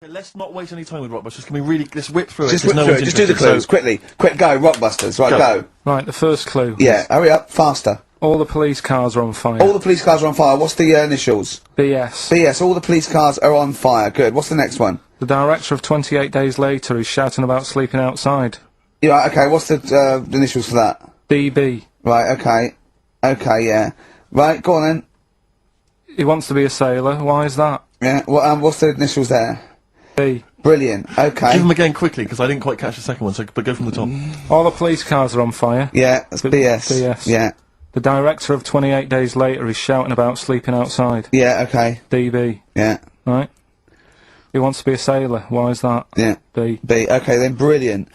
Let's not waste any time with Rockbusters. Can we really let's whip through it? Just whip through it. Just do the clues quickly. Quick, go, Rockbusters. Right, go. Right, the first clue. Yeah, hurry up, faster. All the police cars are on fire. All the police cars are on fire. What's the initials? BS. BS. All the police cars are on fire. Good. What's the next one? The director of 28 Days Later is shouting about sleeping outside. Yeah. Okay. What's the initials for that? BB. Right. Okay. Okay. Yeah. Right. Go on then. He wants to be a sailor. Why is that? Yeah. Well, what's the initials there? B. Brilliant. Okay. Give them again quickly because I didn't quite catch the second one. So, but go from the top. All the police cars are on fire. Yeah. That's BS. BS. Yeah. The director of 28 Days Later is shouting about sleeping outside. Yeah. Okay. DB. Yeah. Right. He wants to be a sailor. Why is that? Yeah. B. B. Okay then. Brilliant.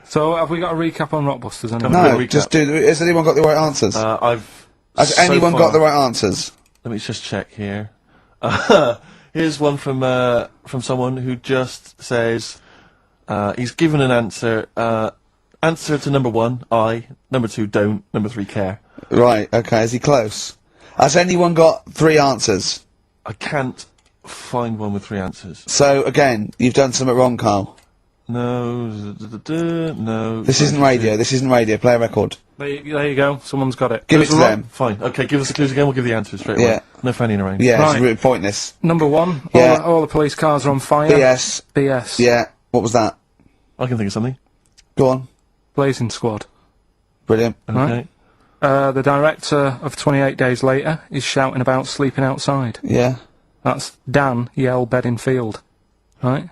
So have we got a recap on Rockbusters? Anyway? No. Just do. Has anyone got the right answers? Has anyone got the right answers? Let me just check here. Here's one from someone who just says he's given an answer. Answer to number 1, I. Number 2, don't. Number 3, care. Right. Okay. Is he close? Has anyone got 3 answers? I can't find one with 3 answers. So again, you've done something wrong, Carl. No. No. This isn't radio. This isn't radio. Play a record. There you go. Someone's got it. Give it to them. Fine. Okay. Give us the clues again. We'll give the answers straight away. Yeah. No fanning around. Yeah. Right. It's really pointless. Number 1. Yeah. All the police cars are on fire. BS. BS. Yeah. What was that? I can think of something. Go on. Blazing Squad. Brilliant. Okay. Right. The director of 28 Days Later is shouting about sleeping outside. Yeah. That's Dan Yell Bedingfield. Right?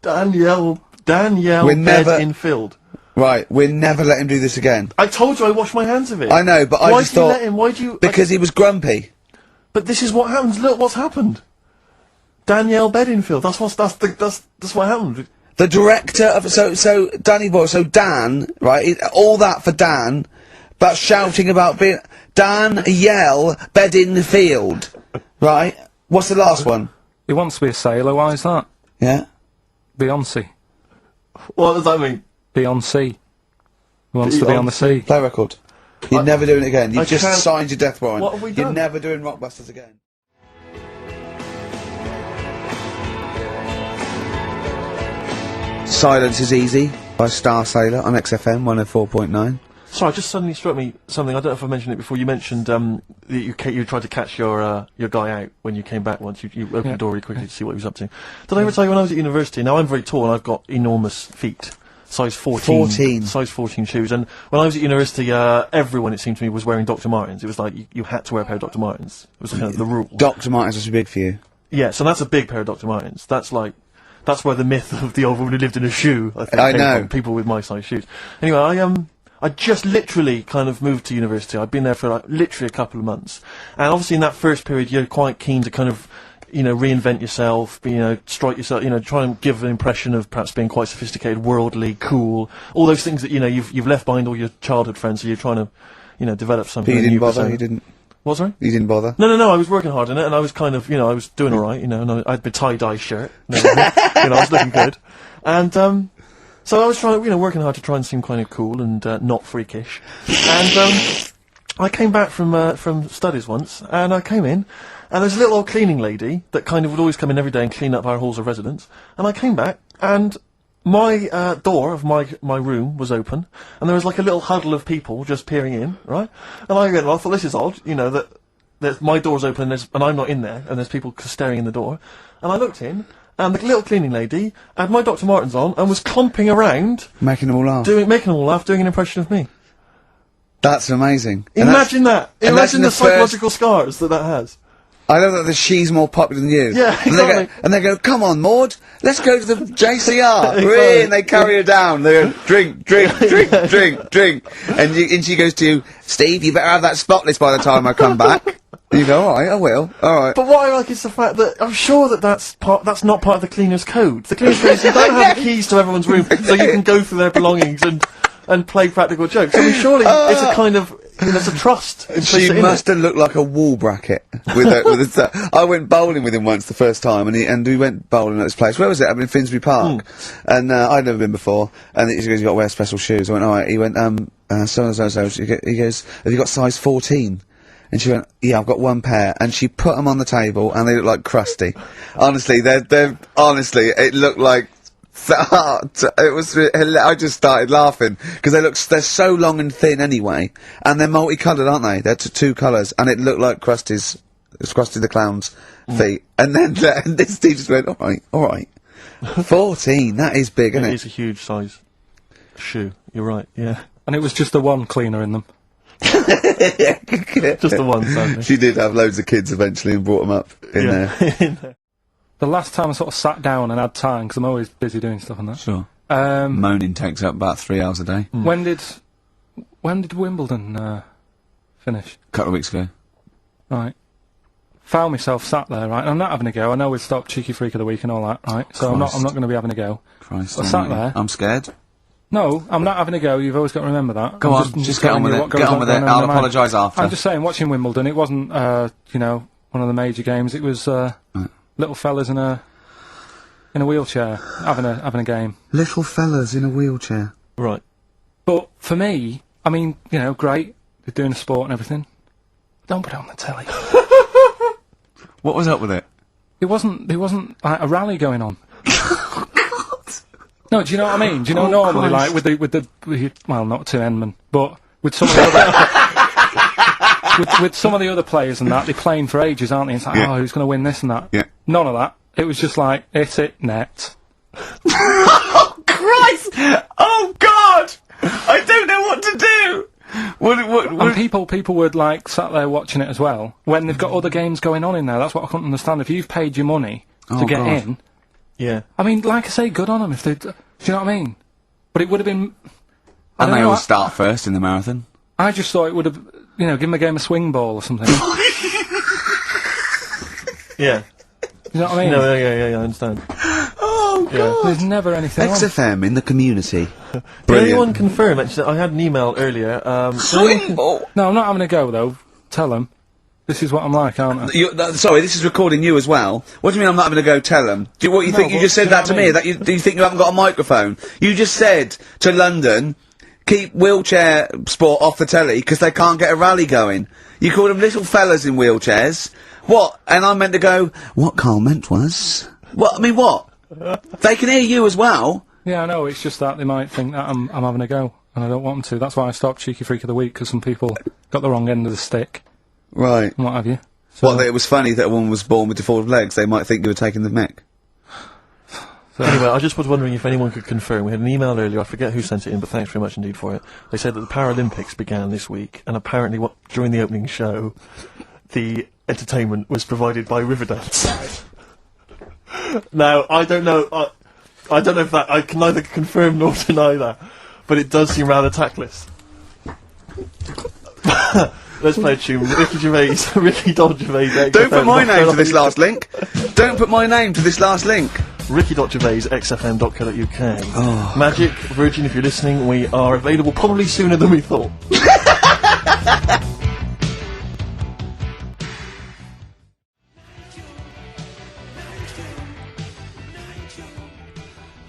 Danielle We're never- Bedingfield. Right. We'll never let him do this again. I told you I washed my hands of it. I know, but I Why just did you thought let him? Why do you? because he was grumpy. But this is what happens. Look what's happened. Danielle Bedingfield. That's what happened. The director of so Danny Boy. So Dan, right? All that for Dan, but shouting about being Dan Yell Bedingfield, right? What's the last one? He wants to be a sailor. Why is that? Yeah. Beyonce. What does that mean? Beyonce. He wants to be on the sea. Play record. You're never doing it again. You've I just can't- signed your death warrant. What have we You're done? never doing Rockbusters again. Silence is Easy by Star Sailor on XFM 104.9. Sorry, just suddenly struck me something. I don't know if I mentioned it before. You mentioned that you tried to catch your guy out when you came back once. You opened the door really quickly to see what he was up to. Did I ever tell you when I was at university? Now I'm very tall and I've got enormous feet. Size 14. Size 14 shoes. And when I was at university, everyone, it seemed to me, was wearing Dr. Martens. It was like you had to wear a pair of Dr. Martens. It was kind of the rule. Dr. Martens was too big for you. Yeah, so that's a big pair of Dr. Martens. That's where the myth of the old woman who lived in a shoe, I think, I came know. from, people with my size shoes. Anyway, I just literally kind of moved to university. I'd been there for like literally a couple of months. And obviously in that first period, you're quite keen to kind of, reinvent yourself, strike yourself, try and give an impression of perhaps being quite sophisticated, worldly, cool, all those things that, you've left behind all your childhood friends, so you're trying to, develop something. But you didn't new bother, persona. you didn't? What, sorry? You didn't bother? No, I was working hard on it, and I was kind of, I was doing alright, and I had my tie-dye shirt, I was looking good. And, so I was trying, working hard to try and seem kind of cool and, not freakish. And, I came back from studies once, and I came in, and there's a little old cleaning lady that kind of would always come in every day and clean up our halls of residence. And I came back, and my door of my room was open, and there was like a little huddle of people just peering in, right? And I thought, this is odd, that my door's open and I'm not in there, and there's people staring in the door. And I looked in, and the little cleaning lady had my Dr. Martens on and was clomping around, Making them all laugh. making them all laugh, doing an impression of me. That's amazing. Imagine that. and that's Imagine in the the psychological scars that has. I know that she's more popular than you. Yeah, exactly. And they go, come on, Maud, let's go to the JCR. Exactly. Really? And they carry her down. They go, drink, drink, drink, drink, drink. And she goes to you, Steve, you better have that spotless by the time I come back. And you go, alright, I will. Alright. But what I like is the fact that I'm sure that's not part of the cleaner's code. The cleaner's code is you don't have the keys to everyone's room so you can go through their belongings and play practical jokes. I mean, surely it's a kind of, it's a trust. She implicit in must it. have looked like a wall bracket with I went bowling with him once the first time, and we went bowling at this place. Where was it? I mean, Finsbury Park. And I'd never been before. And he goes, "You got to wear special shoes." I went, "All right." He went, so and so. He goes, "Have you got size 14?" And she went, yeah, I've got one pair. And she put them on the table, and they look like crusty. Honestly, honestly, it looked like, it was, I just started laughing, because they're so long and thin anyway, and they're multicoloured, aren't they? They're two colours, and it looked like Krusty's, it's Krusty the Clown's feet. And then, and this teacher just went, alright. 14, that is big, isn't it? It is a huge size shoe, you're right, yeah. And it was just the one cleaner in them. Just the one, sadly. She did have loads of kids eventually and brought them up in there. The last time I sort of sat down and had time, because I'm always busy doing stuff and that. Sure. Moaning takes up about 3 hours a day. When did Wimbledon finish? A couple of weeks ago. Right. Found myself sat there, right, and I'm not having a go. I know we've stopped Cheeky Freak of the Week and all that, right? So I'm not going to be having a go. Christ. I sat there. I'm scared. No, I'm not having a go. You've always got to remember that. Go on, just get on with it. Get on with it. I'll apologise after. I'm just saying, watching Wimbledon, it wasn't, you know, one of the major games. It was little fellas in a wheelchair having a game. Little fellas in a wheelchair. Right. But for me, I mean, you know, great. They're doing a sport and everything. Don't put it on the telly. What was up with it? There wasn't like a rally going on. No, do you know what I mean? Do you know normally, Christ. like with the well, not to Enman, but with some of the other with some of the other players and that, they're playing for ages, aren't they? It's like, oh, who's going to win this and that? Yeah. None of that. It was just like, hit it, net. Oh Christ! Oh God! I don't know what to do. And people would like sat there watching it as well when they've got other games going on in there. That's what I couldn't understand. If you've paid your money to get in. Yeah. I mean, like I say, good on them if they... Do you know what I mean? But it would have been... And they all start first in the marathon. I just thought it would have, you know, give them a game of swing ball or something. Yeah. You know what I mean? No, yeah, I understand. Oh God! Yeah. There's never anything on. XFM in the community. Did Brilliant. anyone confirm, actually, I had an email earlier, Swing ball. No, I'm not having a go, though. Tell them. This is what I'm like, aren't I? Sorry, this is recording you as well. What do you mean I'm not having to go tell them? Do you think you just said that to me? That do you think you haven't got a microphone? You just said to London, keep wheelchair sport off the telly because they can't get a rally going. You called them little fellas in wheelchairs. What? And I meant to go, what Carl meant was... What? I mean, what? They can hear you as well. Yeah, I know, it's just that they might think that I'm having a go, and I don't want them to. That's why I stopped Cheeky Freak of the Week, because some people got the wrong end of the stick. Right. And what have you. So, Well, it was funny that a woman was born with deformed legs. They might think you were taking the mick. so Anyway, I just was wondering if anyone could confirm. We had an email earlier, I forget who sent it in, but thanks very much indeed for it. They said that the Paralympics began this week, and apparently during the opening show, the entertainment was provided by Riverdance. Now, I don't know if that, I can neither confirm nor deny that, but it does seem rather tactless. Let's play a tune. Ricky Gervais. Don't put my name to this last link. Don't put my name to this last link. Ricky.gervais, xfm.co.uk. Oh. Magic, Virgin, if you're listening, we are available probably sooner than we thought.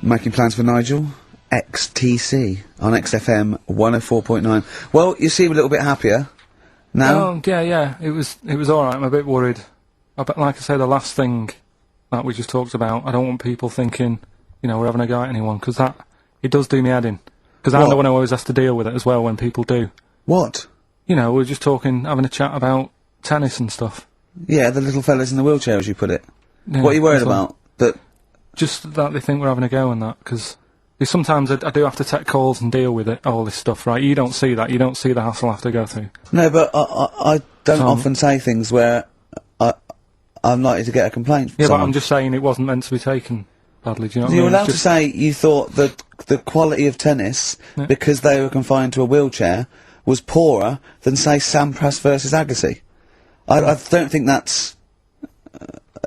Making plans for Nigel? XTC on XFM 104.9. Well, you seem a little bit happier now. Oh, yeah, it was alright. I'm a bit worried. But like I say, the last thing that we just talked about, I don't want people thinking, you know, we're having a go at anyone, because it does do me head in. Because I'm the one who always has to deal with it as well when people do. What? You know, we're just talking, having a chat about tennis and stuff. Yeah, the little fellas in the wheelchair, as you put it. Yeah, What are you worried that's all. about? That Just that they think we're having a go and that, because sometimes I do have to take calls and deal with it, all this stuff, right? You don't see that. You don't see the hassle I have to go through. No, but I don't often say things where I'm likely to get a complaint from Yeah, someone. but I'm just saying it wasn't meant to be taken badly, do you know what I You're mean? allowed to say you thought that the quality of tennis, because they were confined to a wheelchair, was poorer than, say, Sampras versus Agassi. I don't think that's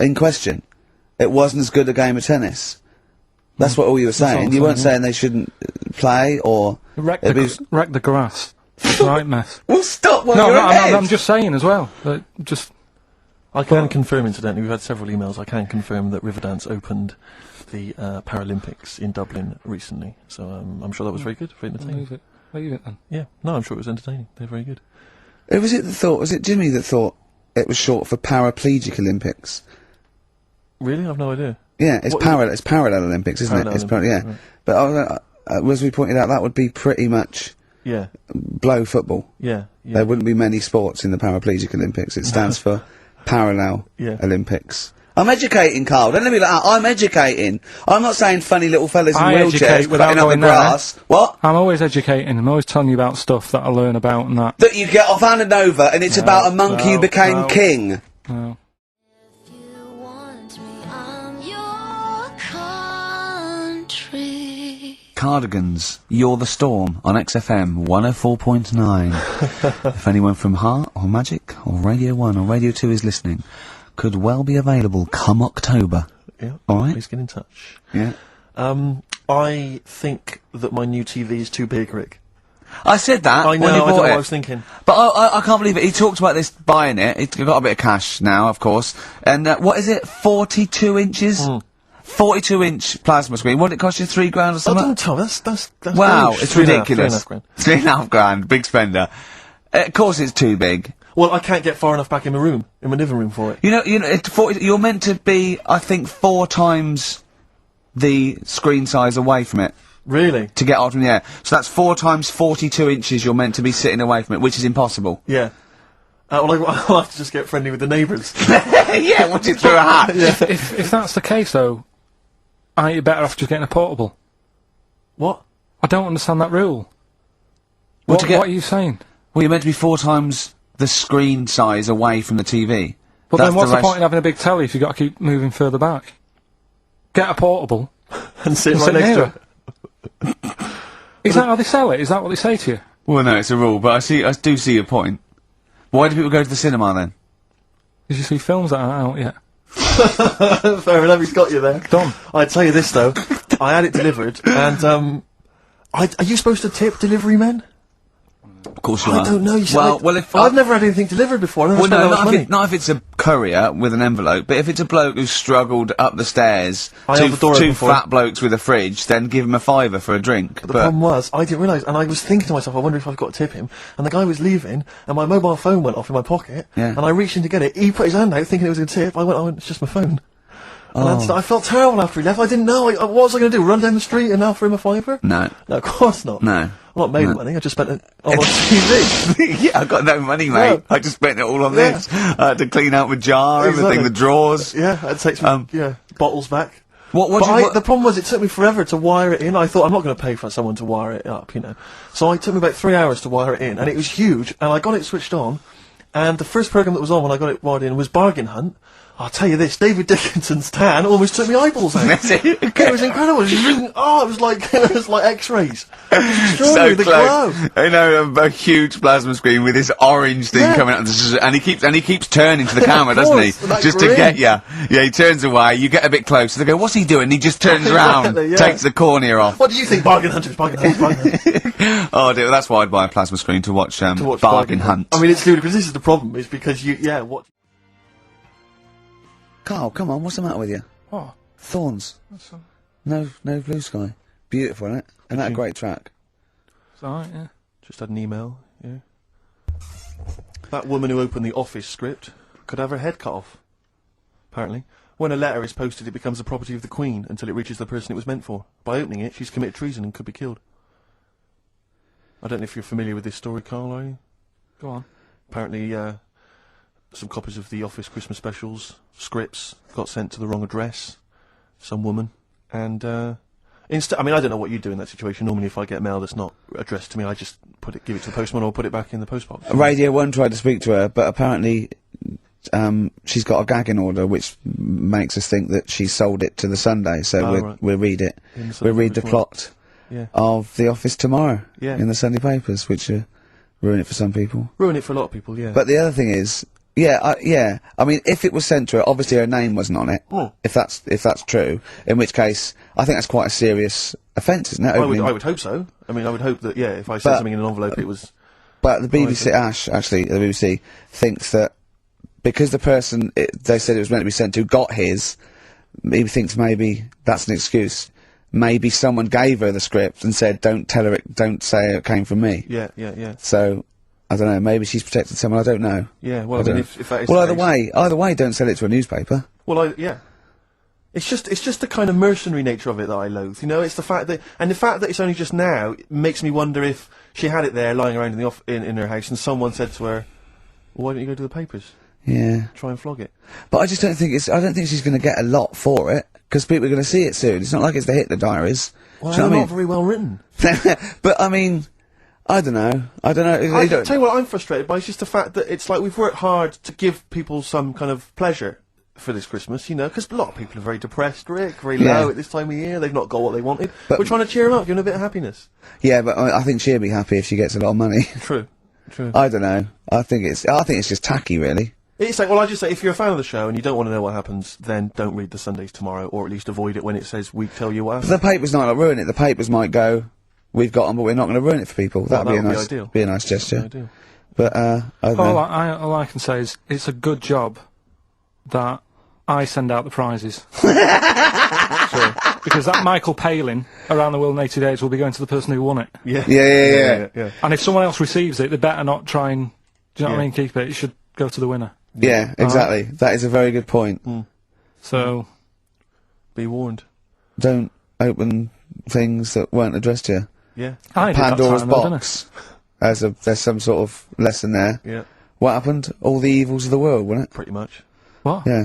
in question. It wasn't as good a game of tennis. That's what all you were saying. You weren't saying they shouldn't play or... Wreck the grass. It's a right mess. Well, stop while No, you're ahead. I'm just saying as well. That I can confirm, incidentally, we've had several emails, I can confirm that Riverdance opened the Paralympics in Dublin recently, so I'm sure that was very good, very entertaining. Leave it then. Yeah, no, I'm sure it was entertaining, they're very good. Who was it that thought? Was it Jimmy that thought it was short for Paraplegic Olympics? Really? I've no idea. Yeah, it's What- parallel. It's parallel Olympics, isn't Parallel it? It's Olympics, yeah. right. But as we pointed out, that would be pretty much Yeah, blow football. yeah, yeah. There wouldn't be many sports in the Paraplegic Olympics. It stands for Parallel Yeah. Olympics. I'm educating, Carl. Don't let me like that. I'm educating. I'm not saying funny little fellas in I wheelchairs educate without cutting up the going there. grass. What? I'm always educating. I'm always telling you about stuff that I learn about and that. That you get off hand and over, and it's about a monkey who became king. No. You want me, I'm your country. Cardigans, You're the Storm on XFM 104.9. If anyone from Heart or Magic or Radio 1 or Radio 2 is listening, could well be available come October. Yeah. All right. Please get in touch. Yeah. I think that my new TV is too big, Rick. I said that I know. when I he don't know bought what I it. was thinking. But I can't believe it. He talked about this buying it. He's got a bit of cash now, of course. And what is it? 42 inches? 42-inch plasma screen. What did it cost you? $3 or Oh, something? don't tell me. That's Wow, very- it's 3.5 ridiculous. grand. £3.5 big spender. Of course it's too big. Well, I can't get far enough back in my room, in my living room for it. You know, you're meant to be, I think, 4 times the screen size away from it Really? to get out from the air. So that's 4 times 42 inches you're meant to be sitting away from it, which is impossible. Yeah. Well, I'll have to just get friendly with the neighbours. Yeah, once you threw a hat. If that's the case, though, aren't you better off just getting a portable? What? I don't understand that rule. Well, What, to get- what are you saying? Well, you're meant to be 4 times the screen size away from the TV. Well, That's then what's the ratio- point in having a big telly if you've got to keep moving further back? Get a portable. And sit and right sit next to near it. it. Is that how they sell it? Is that what they say to you? Well, no, it's a rule, but I do see your point. Why do people go to the cinema then? Did you see films that aren't out yet? Fair enough, he's got you there. Done. I'd tell you this, though. I had it delivered, and, are you supposed to tip delivery men? Of course you I are. don't know. You see, Well, if I've never had anything delivered before. I've never Well, spent no, that much money. not if it's a courier with an envelope, but if it's a bloke who's struggled up the stairs, I held the door two open for him. fat blokes with a fridge, then give him a £5 for a drink. The problem was, I didn't realise, and I was thinking to myself, I wonder if I've got to tip him. And the guy was leaving, and my mobile phone went off in my pocket, Yeah. and I reached in to get it. He put his hand out, thinking it was a tip. I went, it's just my phone. And Oh. I felt terrible after he left. I didn't know. What was I going to do? Run down the street and offer him a £5? No. No, of course not. No. I'm not made No. of money. I just spent it on my TV. Yeah, I've got no money, mate. No. I just spent it all on Yeah. this. I had to clean out my jar, everything, Exactly. the drawers. Yeah, it takes me, bottles back. What But do you, the problem was, it took me forever to wire it in. I thought, I'm not going to pay for someone to wire it up, you know. So it took me about 3 hours to wire it in, and it was huge, and I got it switched on, and the first programme that was on when I got it wired in was Bargain Hunt. I'll tell you this, David Dickinson's tan almost took me eyeballs out. It was incredible. It was really, it was like X-rays. It was so extraordinary, the glow. close. I know a huge plasma screen with this orange thing Yeah. coming out, and he keeps turning to the camera, doesn't he? course, that Just to grin. get you. Yeah, he turns away. You get a bit closer. They go, "What's he doing?" He just turns around, Exactly, yeah. takes the cornea off. What do you think, Bargain Hunters? Bargain Hunters, Bargain Hunters. Oh, dear, that's why I'd buy a plasma screen to watch, To watch Bargain Hunt. I mean, it's ludicrous. This is the problem, is because what? Carl, come on, what's the matter with you? What? Thorns. No blue sky. Beautiful, isn't it? And that a great track. It's alright, yeah. Just had an email, yeah. That woman who opened the Office script could have her head cut off. Apparently. When a letter is posted, it becomes the property of the Queen until it reaches the person it was meant for. By opening it, she's committed treason and could be killed. I don't know if you're familiar with this story, Carl, are you? Go on. Apparently, some copies of the Office Christmas specials, scripts, got sent to the wrong address. Some woman. And, instead, I mean, I don't know what you do in that situation. Normally, if I get mail that's not addressed to me, I just give it to the postman or put it back in the postbox. Radio 1 tried to speak to her, but apparently she's got a gagging order, which makes us think that she sold it to the Sunday, so right. we'll read it. In the Sunday We'll read the papers tomorrow. plot Yeah. of The Office tomorrow Yeah. in the Sunday papers, which ruin it for some people. Ruin it for a lot of people, yeah. But the other thing is, I mean, if it was sent to her, obviously her name wasn't on it. Oh. If that's true, in which case, I think that's quite a serious offence, isn't it? I Opening- would hope so. I mean, I would hope that, yeah, if I sent But- something in an envelope, it was... But the BBC, the BBC thinks that because the person they said it was meant to be sent to got his, he thinks maybe that's an excuse. Maybe someone gave her the script and said, "Don't tell her, don't say it came from me." Yeah, yeah, yeah. So I don't know, maybe she's protected someone, I don't know. Yeah, well, I don't mean, know. if that is Well, the case- either way, don't sell it to a newspaper. Well, yeah. It's just the kind of mercenary nature of it that I loathe. You know, it's the fact that it's only just now makes me wonder if she had it there lying around in her house and someone said to her, well, "Why don't you go to the papers? Yeah. Try and flog it." But I just don't think I don't think she's going to get a lot for it, because people are going to see it soon. It's not like it's the Hitler Diaries. Well, Do you know they're what not very well written. I mean? But I mean, I don't know. I tell you what I'm frustrated by is just the fact that it's like we've worked hard to give people some kind of pleasure for this Christmas, you know, because a lot of people are very depressed, Rick, very low at this time of year. They've not got what they wanted. But we're trying to cheer them up, give them a bit of happiness. Yeah, but I think she'll be happy if she gets a lot of money. True. I don't know. I think it's just tacky, really. It's like, well, I just say, if you're a fan of the show and you don't want to know what happens, then don't read the Sundays Tomorrow, or at least avoid it when it says we tell you what happens. The papers might not ruin it. The papers might go, we've got them, but we're not going to ruin it for people. That'd be a nice, ideal. be a nice gesture. Ideal. But I don't know. All I can say is it's a good job that I send out the prizes. Because that Michael Palin, Around the World in 80 Days, will be going to the person who won it. Yeah. And if someone else receives it, they better not try and, do you know what I mean, keep it. It should go to the winner. Yeah, exactly. That is a very good point. So, Be warned. Don't open things that weren't addressed to you. Yeah. I did that Pandora's time, though, didn't box. There's some sort of lesson there. Yeah. What happened? All the evils of the world, wasn't it? Pretty much. I? What? Yeah.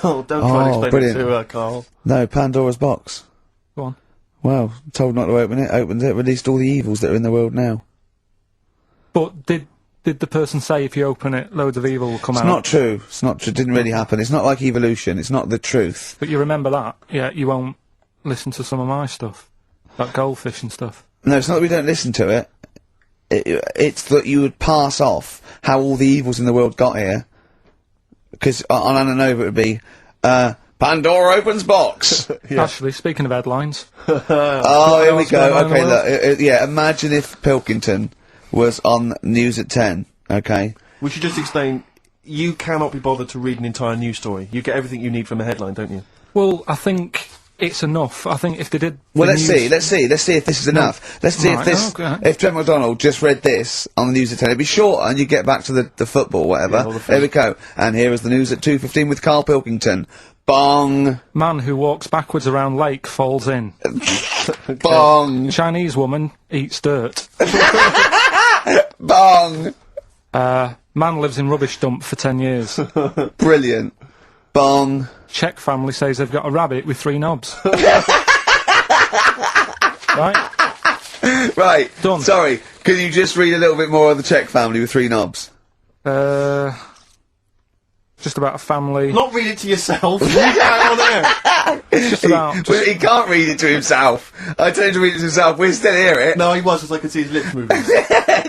Oh, don't try and explain brilliant. it to Carl. No, Pandora's box. Go on. Well, told not to open it, opened it, released all the evils that are in the world now. But did the person say if you open it, loads of evil will come It's out? not true. It's not true. It didn't really happen. It's not like evolution. It's not the truth. But you remember that? Yeah, you won't listen to some of my stuff. Like goldfish and stuff. No, it's not that we don't listen to it. It's that you would pass off how all the evils in the world got here. Because on Ananova it would be, Pandora opens box. Actually, speaking of headlines, Oh, here we else going go. on in the Okay, world? look. Yeah, imagine if Pilkington was on News at 10. Okay. We should just explain, you cannot be bothered to read an entire news story. You get everything you need from a headline, don't you? well, I think it's enough. I think if they did... Well, the let's news- see if this is enough. Let's see if Right, this, okay. if Trent McDonald just read this on the news at 10, it'd be shorter and you get back to the football, whatever. Yeah, well, the There we go. And here is the news at 2:15 with Karl Pilkington. Bong! Man who walks backwards around lake falls in. Bong! Chinese woman eats dirt. Bong! Man lives in rubbish dump for 10 years. Brilliant. Bong! Czech family says they've got a rabbit with 3 knobs. Right? Right. Done. Sorry, can you just read a little bit more of the Czech family with 3 knobs? Just about a family. Not read it to yourself. Read it out on air. Just about. Well, he can't read it to himself. I told him to read it to himself. We still hear it. No, he was, as I could see his lips moving.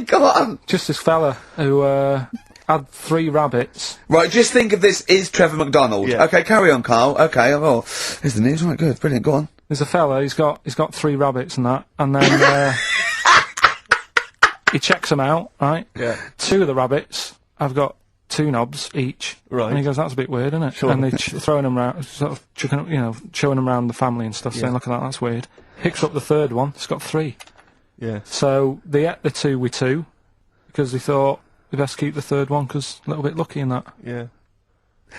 Come on. Just this fella who had 3 rabbits. Right, just think of this is Trevor McDonald. Yeah. Okay, carry on, Carl. Okay, oh, here's the news. Right, good, brilliant. Go on. There's a fella. He's got 3 rabbits and that, and then he checks them out. Right. Yeah. 2 of the rabbits have got 2 knobs each. Right. And he goes, that's a bit weird, isn't it? Sure. And they're throwing them around, sort of, chucking, showing them around the family and stuff, saying, look at that, that's weird. Picks up the 3rd one, it's got 3. Yeah. So they ate the 2 with 2, because they thought they best keep the 3rd one, because a little bit lucky in that. Yeah.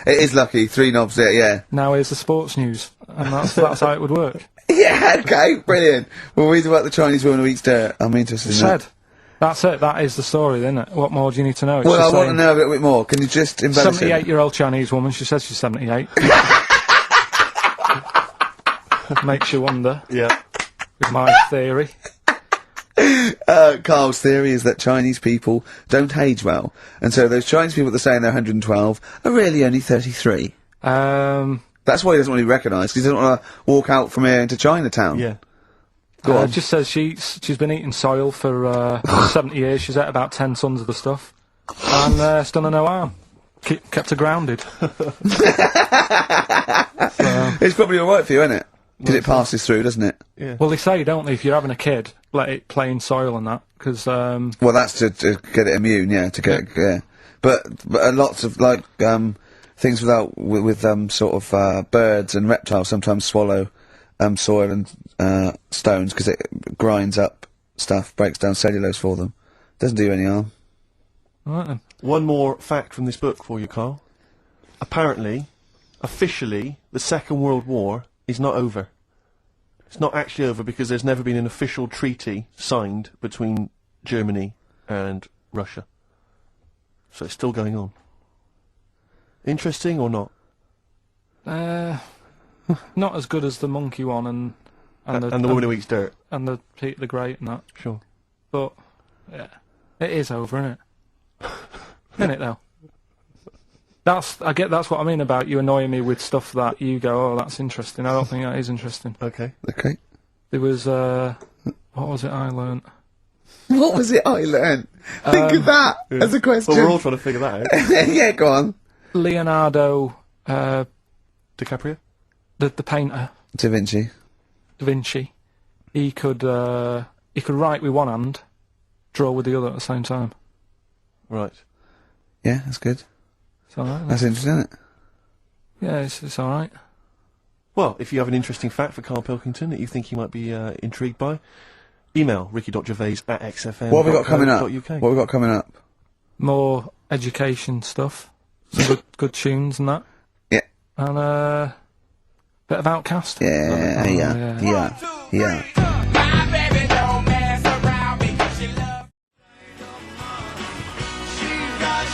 It is lucky. 3 knobs there, yeah. Now here's the sports news, and that's how it would work. Yeah, okay, brilliant. We'll read about the Chinese woman who eats dirt. I'm interested in that. Said. That's it, that is the story, isn't it? What more do you need to know? It's Well, I just want to saying, know a little bit more. Can you just embellish it? 78-year-old Chinese woman, she says she's 78. Makes you wonder, Yeah. with my theory. Carl's theory is that Chinese people don't age well, and so those Chinese people that are saying they're 112 are really only 33. That's why he doesn't want to be recognised, 'cause he doesn't want to walk out from here into Chinatown. Yeah. Go on. It just says she's been eating soil for 70 years. She's ate about 10 tons of the stuff, and it's done her no harm. Kept her grounded. It's probably alright for you, isn't it? Because it passes through, doesn't it? Yeah. Well, they say, don't they, if you're having a kid, let it play in soil and that, because Well, that's to get it immune, yeah, to get yeah. But lots of like things with sort of birds and reptiles sometimes swallow soil and stones because it grinds up stuff, breaks down cellulose for them. Doesn't do you any harm. All right then. One more fact from this book for you, Carl. Apparently, officially, the Second World War is not over. It's not actually over because there's never been an official treaty signed between Germany and Russia. So it's still going on. Interesting or not? Not as good as the monkey one and the woman who eats dirt. and the Peter the Great and that. Sure. But yeah, it is over, isn't it? Isn't it though? That's what I mean about you annoying me with stuff that you go, oh, that's interesting. I don't think that is interesting. Okay. Okay. There was what was it I learnt? What was it I learned? Think of that as a question. Well, we're all trying to figure that out. Yeah, go on. Leonardo, DiCaprio? the painter, Da Vinci. Da Vinci. He could write with one hand, draw with the other at the same time. Right. Yeah, that's good. It's alright. That's interesting, isn't it? Yeah, it's alright. Well, if you have an interesting fact for Karl Pilkington that you think he might be intrigued by, email ricky.gervais@xfm. What have we got coming up? What have we got coming up? More education stuff, some good tunes and that, Yeah. and bit of Outcast. Yeah, yeah. yeah. My baby don't mess around because she loves. She got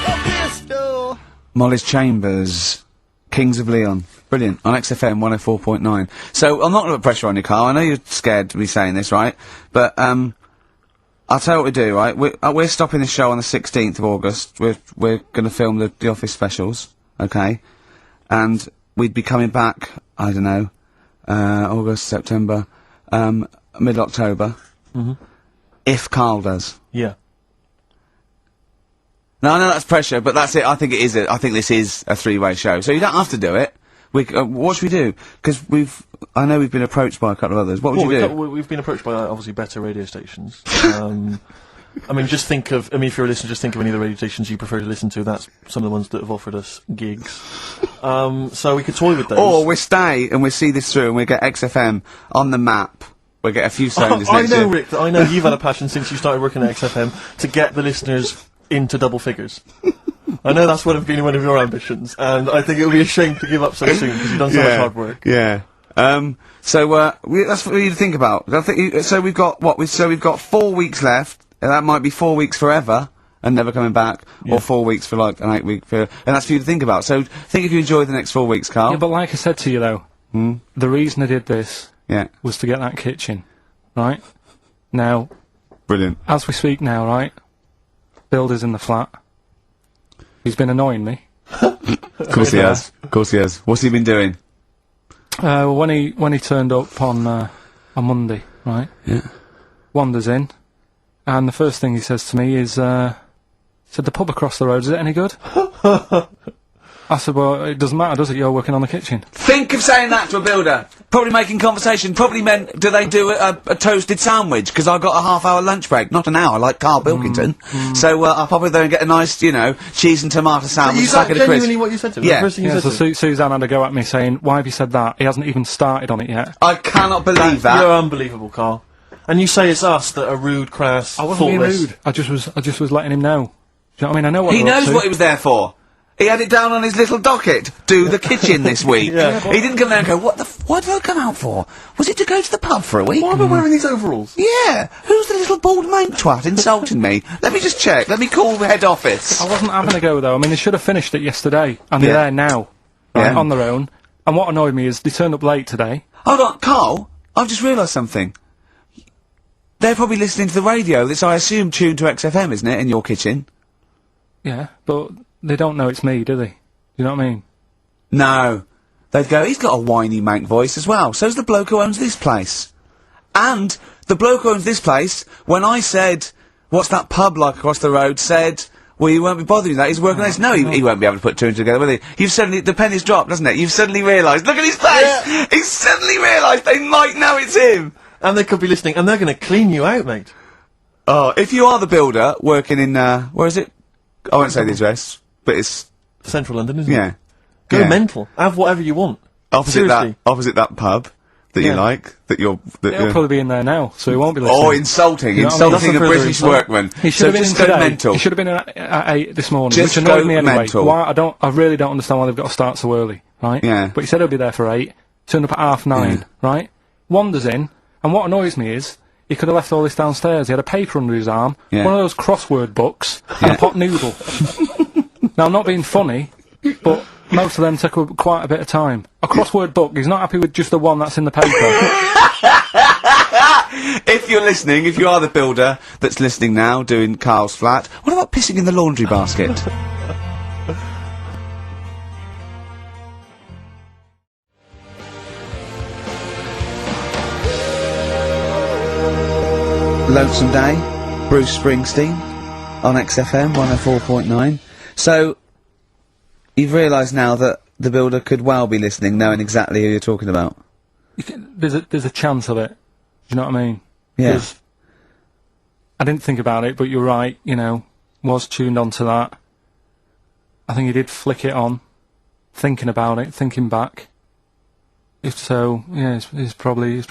a pistol. Molly's Chambers, Kings of Leon. Brilliant. On XFM 104.9. So, I'm not going to put pressure on you, Carl. I know you're scared to be saying this, right? But, I'll tell you what we do, right? We're stopping the show on the 16th of August. We're going to film the Office specials, okay? And we'd be coming back, I don't know, August, September, mid-October. If Carl does. Yeah. No, I know that's pressure, but that's it. I think this is a three-way show. So you don't have to do it. What should we do? Because I know we've been approached by a couple of others. What would you do? We've been approached by obviously better radio stations. I mean, if you're a listener, just think of any of the radio stations you prefer to listen to. That's some of the ones that have offered us gigs. So we could toy with those. Or we stay and we see this through and we get XFM on the map. We get a few songs I next know, year. Rick, I know you've had a passion since you started working at XFM to get the listeners into double figures. I know that's been one of your ambitions, and I think it would be a shame to give up so soon because you've done so much hard work. Yeah. That's for you to think about. I think so. We've got 4 weeks left. And that might be 4 weeks forever and never coming back, or 4 weeks for like an 8-week period. And that's for you to think about. So think if you enjoy the next 4 weeks, Carl. Yeah, but like I said to you though, the reason I did this was to get that kitchen, right? Now, Brilliant. as we speak now, right? Builder's in the flat. He's been annoying me. Of course he has. Of course he has. What's he been doing? When he turned up on Monday, right? Yeah. Wanders in, and the first thing he says to me is, said, the pub across the road, is it any good? I said, well, it doesn't matter, does it? You're working on the kitchen. Think of saying that to a builder. Probably making conversation. Probably meant, do they do a toasted sandwich? Because I got a half-hour lunch break, not an hour, like Karl Pilkington. So I'll pop over there and get a nice, cheese and tomato sandwich. Is that genuinely what you said to him? Yeah. The first thing you Yeah, said so to him? Suzanne had a go at me saying, why have you said that? He hasn't even started on it yet. I cannot believe that. You're unbelievable, Carl. And you say it's us that are rude, crass, I wasn't being thoughtless. rude. I just was letting him know. Do you know what I mean? I know what He they're up knows to. what he was there for. He had it down on his little docket. Do the kitchen this week. Yeah. He didn't come there and go, what did I come out for? Was it to go to the pub for a week? Why am I wearing these overalls? Yeah. Who's the little bald mate twat insulting me? Let me just check. Let me call the head office. I wasn't having a go though. I mean, they should have finished it yesterday, and they're Yeah. there now, right, Yeah. on their own. And what annoyed me is they turned up late today. Hold on, Carl. I've just realised something. They're probably listening to the radio that's, I assume, tuned to XFM, isn't it, in your kitchen? Yeah, but they don't know it's me, do they? You know what I mean? No. They'd go, he's got a whiny mank voice as well. So's the bloke who owns this place. And the bloke who owns this place, when I said, what's that pub like across the road, said, well, you won't be bothering with that, he's working on this. No, he won't be able to put two and two together, will he? You've suddenly, the penny's dropped, doesn't it? You've suddenly realised, look at his face! Yeah. He's suddenly realised they might know it's him! And they could be listening, and they're going to clean you out, mate. Oh, if you are the builder, working in, where is it? I won't say the address, but it's, Central London, isn't it? yeah. Go Yeah. mental. Have whatever you want. Opposite Seriously. that pub. that you Yeah. like, that you're... That He'll you're probably be in there now, so he won't be listening. oh, insulting. You know what I mean? Insulting a That's a British further workman. He should So have been in just go today. mental. He should have been at 8 this morning, Just which annoyed go me anyway. mental. Why? I really don't understand why they've got to start so early, right? Yeah. But he said he'll be there for 8, turned up at 9:30, right? Wanders in, and what annoys me is, he could have left all this downstairs. He had a paper under his arm, Yeah. one of those crossword books, and a pot noodle. Now, I'm not being funny, but most of them take up quite a bit of time. A crossword book, he's not happy with just the one that's in the paper. If you're listening, if you are the builder that's listening now, doing Carl's flat, what about pissing in the laundry basket? Lonesome Day, Bruce Springsteen, on XFM 104.9. So, you've realised now that the builder could well be listening, knowing exactly who you're talking about. There's a chance of it. Do you know what I mean? Yeah. 'Cause I didn't think about it, but you're right, you know, was tuned onto that. I think he did flick it on, thinking about it, thinking back. If so, yeah, he's probably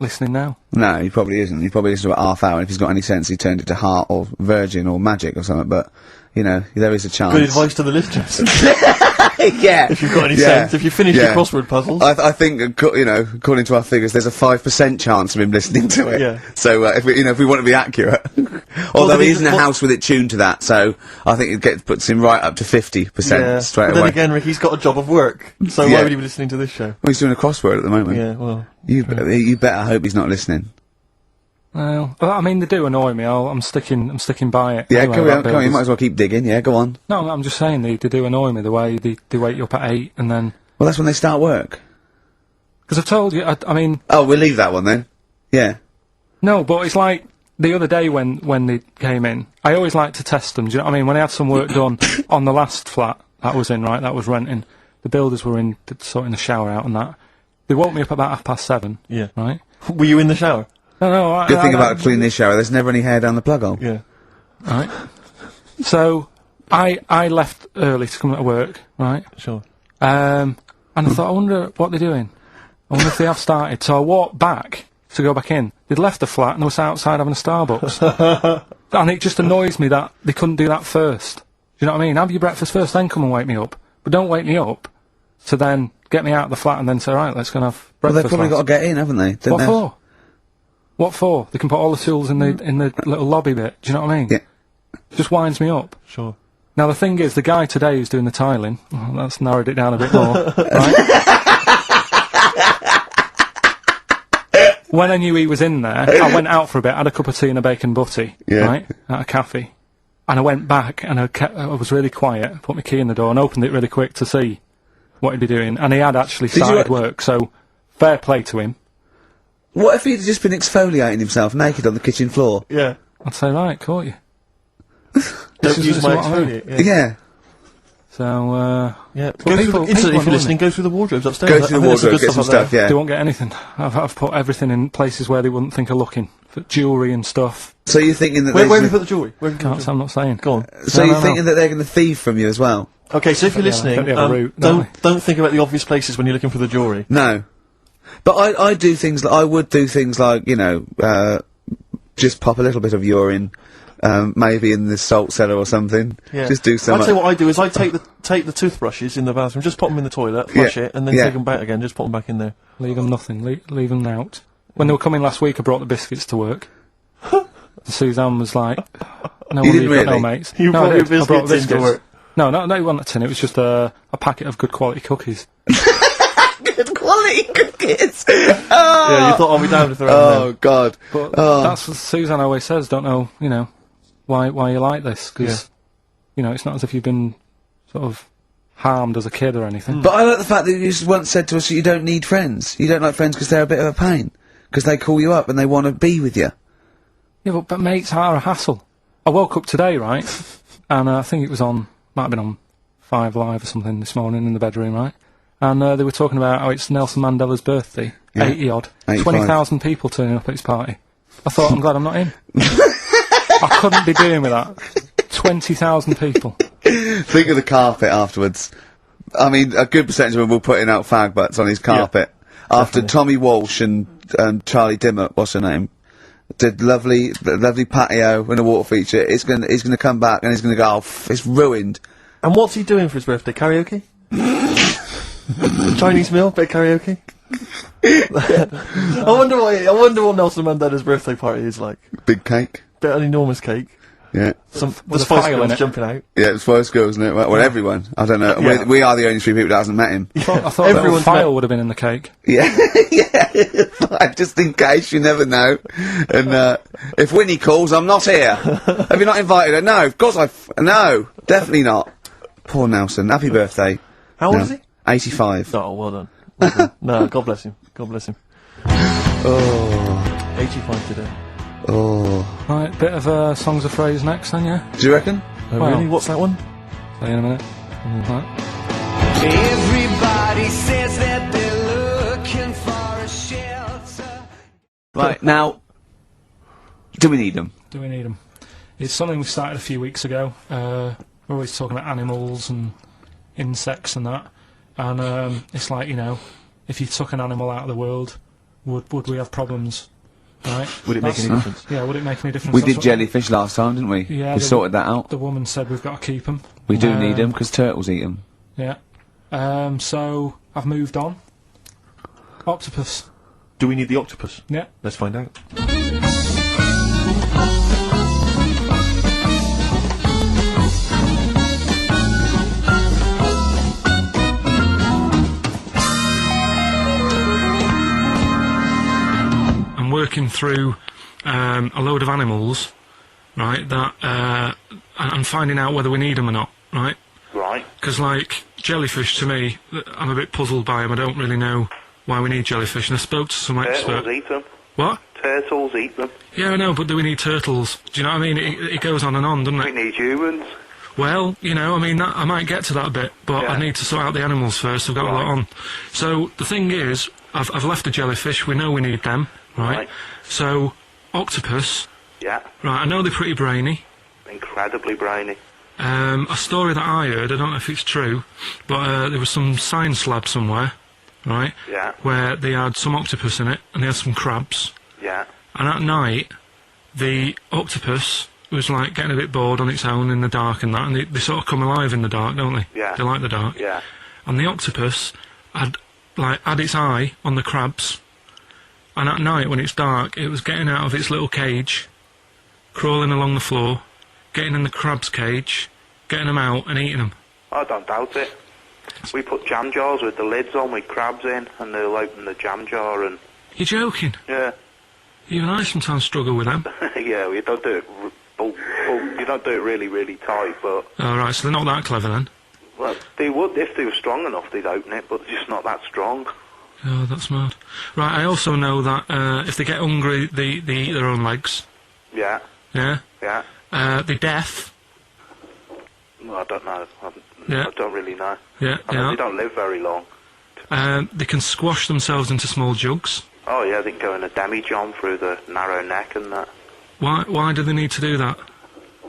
listening now. No, he probably isn't. He probably listens to a half hour. If he's got any sense, he turned it to Heart or Virgin or Magic or something. But, you know, there is a chance. Good advice to the listeners. Yeah. If you've got any Yeah. sense, if you finish Yeah. your crossword puzzles. I think, you know, according to our figures, there's a 5% chance of him listening to it. Yeah. So, if we want to be accurate. Although the he thing isn't is, a house with it tuned to that, so I think puts him right up to 50% yeah. straight But then away. again, Ricky's got a job of work, so Yeah. why would he be listening to this show? Well, he's doing a crossword at the moment. Yeah, well. You better hope he's not listening. Well, I mean, they do annoy me. I'm sticking by it. Yeah, Anyway, carry on, about come on, you builders. might as well keep digging, yeah, go on. No, I'm just saying they do annoy me, the way they wake you up at 8 and then... Well, that's when they start work. Because I've told you, I mean... Oh, we'll leave that one then. Yeah. No, but it's like the other day when they came in, I always like to test them, do you know what I mean? When I had some work done on the last flat that was in, right, that was renting, the builders were in, sorting the shower out and that. They woke me up about 7:30, Yeah. right? Were you in the shower? No, Good thing about cleaning this shower, there's never any hair down the plug hole. Yeah. Right. So, I left early to come to work, right? Sure. And I thought, I wonder what they're doing. I wonder if they have started. So I walked back to go back in. They'd left the flat and they was outside having a Starbucks. And it just annoys me that they couldn't do that first. Do you know what I mean? Have your breakfast first, then come and wake me up. But don't wake me up to then get me out of the flat and then say, right, let's go and have Well, breakfast. they've probably got lads." to get in, haven't they? Didn't What they? for? What for? They can put all the tools in the little lobby bit. Do you know what I mean? Yeah. Just winds me up. Sure. Now the thing is, the guy today who's doing the tiling, well, that's narrowed it down a bit more, right? When I knew he was in there, I went out for a bit, had a cup of tea and a bacon butty, Yeah. right, at a cafe, and I went back and I was really quiet, put my key in the door and opened it really quick to see what he'd be doing, and he had actually you started a- work, so fair play to him. What if he'd just been exfoliating himself naked on the kitchen floor? Yeah. I'd say, right, caught you. Don't is- use this my is what I mean. exfoliate. Yeah. Yeah. So, Yeah. Well, Go people through the, if you're annoy listening, me. go through the wardrobes upstairs. Go to the I think there's wardrobe, good get some up there. stuff, yeah. they won't get anything. I've put everything in places where they wouldn't think of looking. For jewellery and stuff. So you're thinking that Where they're have you gonna- put the jewellery? Where have you put the Can't, I'm not saying. Go on. So No, you're no, thinking no. that they're going to thieve from you as well? Okay, so if you're Yeah, listening, don't they have a route, don't don't think about the obvious places when you're looking for the jewellery. No. But I do things like, I would do things like, you know, just pop a little bit of urine, maybe in the salt cellar or something. Yeah. Just do some. I'd say what I do is I take the toothbrushes in the bathroom, just pop them in the toilet, flush Yeah. it, and then Yeah. take them back again. Just pop them back in there. Leave them nothing. Leave them out. When they were coming last week, I brought the biscuits to work. Suzanne was like, "No, You one didn't got no really? mates." You no, brought I your did. I brought biscuits into work. No, it wasn't a tin. It was just a packet of good quality cookies. Good quality cookies! Yeah, you thought I'll be down if they're out Oh, God. But Oh. that's what Suzanne always says. Don't know, you know, why you like this? Because you know, it's not as if you've been sort of harmed as a kid or anything. But I like the fact that you once said to us that you don't need friends. You don't like friends because they're a bit of a pain. Because they call you up and they want to be with you. Yeah, but mates are a hassle. I woke up today, right, and I think it was might have been on 5 Live or something this morning in the bedroom, right, and they were talking about how it's Nelson Mandela's birthday, Yeah. 80 odd, 85. 20,000 people turning up at his party. I thought, I'm glad I'm not in. I couldn't be doing with that. 20,000 people. Think of the carpet afterwards. I mean, a good percentage of them will put in out fag butts on his carpet. after Tommy Walsh and Charlie Dimmock, what's her name, did lovely patio and a water feature. He's gonna come back and he's gonna go, oh, it's ruined. And what's he doing for his birthday? Karaoke? Chinese meal, bit of karaoke. I wonder what Nelson Mandela's birthday party is like. Big cake. Bit of an enormous cake. Yeah. The Spice Girls jumping out. Yeah, it's Spice Girls, isn't it? Well, everyone. I don't know. Yeah. We are the only three people that hasn't met him. I thought Everyone's the file met- would have been in the cake. Yeah, yeah. Just in case, you never know. And if Winnie calls, I'm not here. Have you not invited her? No, of course no, definitely not. Poor Nelson. Happy birthday. How old is he? 85. Oh, well done. Well done. No, God bless him. God bless him. Oh, 85 today. oh. Right, bit of songs of phrase next then, yeah? Do you reckon? Oh, Well. really? What's that one? Say in a minute. Right. Everybody says that they're looking for a shelter. Right, now, do we need them? Do we need them? It's something we started a few weeks ago. We're always talking about animals and insects and that. And it's like, you know, if you took an animal out of the world, would we have problems? Right? Would it make any difference? Yeah, would it make any difference? We That's did what jellyfish last time, didn't we? Yeah, We the- sorted that out. The woman said we've got to keep them. We do need them because turtles eat them. Yeah. So I've moved on. Octopus. Do we need the octopus? Yeah. Let's find out. I'm working through a load of animals, right, that and finding out whether we need them or not, right? Right. Because, like, jellyfish, to me, I'm a bit puzzled by them. I don't really know why we need jellyfish. And I spoke to some expert. Turtles eat them. What? Turtles eat them. Yeah, I know, but do we need turtles? Do you know what I mean? It goes on and on, doesn't We it? need humans. Well, you know, I mean, I might get to that bit, but Yeah. I need to sort out the animals first. I've got a lot Right. on. So, the thing is, I've left the jellyfish. We know we need them, right? Right. So, octopus, Yeah. right, I know they're pretty brainy. Incredibly brainy. A story that I heard, I don't know if it's true, but there was some science lab somewhere, right, Yeah. where they had some octopus in it, and they had some crabs, Yeah. and at night, the octopus was, like, getting a bit bored on its own in the dark and that, and they sort of come alive in the dark, don't they? Yeah. They like the dark. Yeah. And the octopus had its eye on the crabs, and at night, when it's dark, it was getting out of its little cage, crawling along the floor, getting in the crab's cage, getting them out and eating them. I don't doubt it. We put jam jars with the lids on with crabs in, and they'll open the jam jar and... You're joking? Yeah. Even I sometimes struggle with them. Yeah, we don't do it... you don't do it really, really tight, but... Alright, so they're not that clever then. Well, they would, if they were strong enough, they'd open it, but they're just not that strong. Oh, that's mad. Right, I also know that if they get hungry, they eat their own legs. Yeah. Yeah? Yeah. They're deaf. Well, I don't know. Yeah. I don't really know. Yeah, I know they don't live very long. They can squash themselves into small jugs. Oh, yeah, they can go in a demi-john through the narrow neck and that. Why do they need to do that?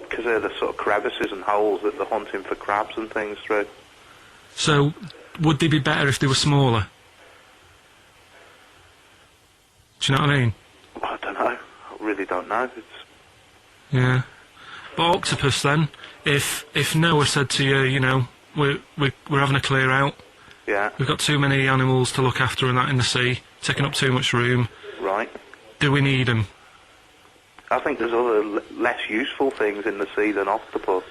Because they're the sort of crevices and holes that they're hunting for crabs and things through. So, would they be better if they were smaller? Do you know what I mean? I don't know. I really don't know. Yeah. But octopus then, if Noah said to you, you know, we're having a clear out, Yeah. we've got too many animals to look after and that in the sea, taking up too much room, Right. do we need them? I think there's other less useful things in the sea than octopus.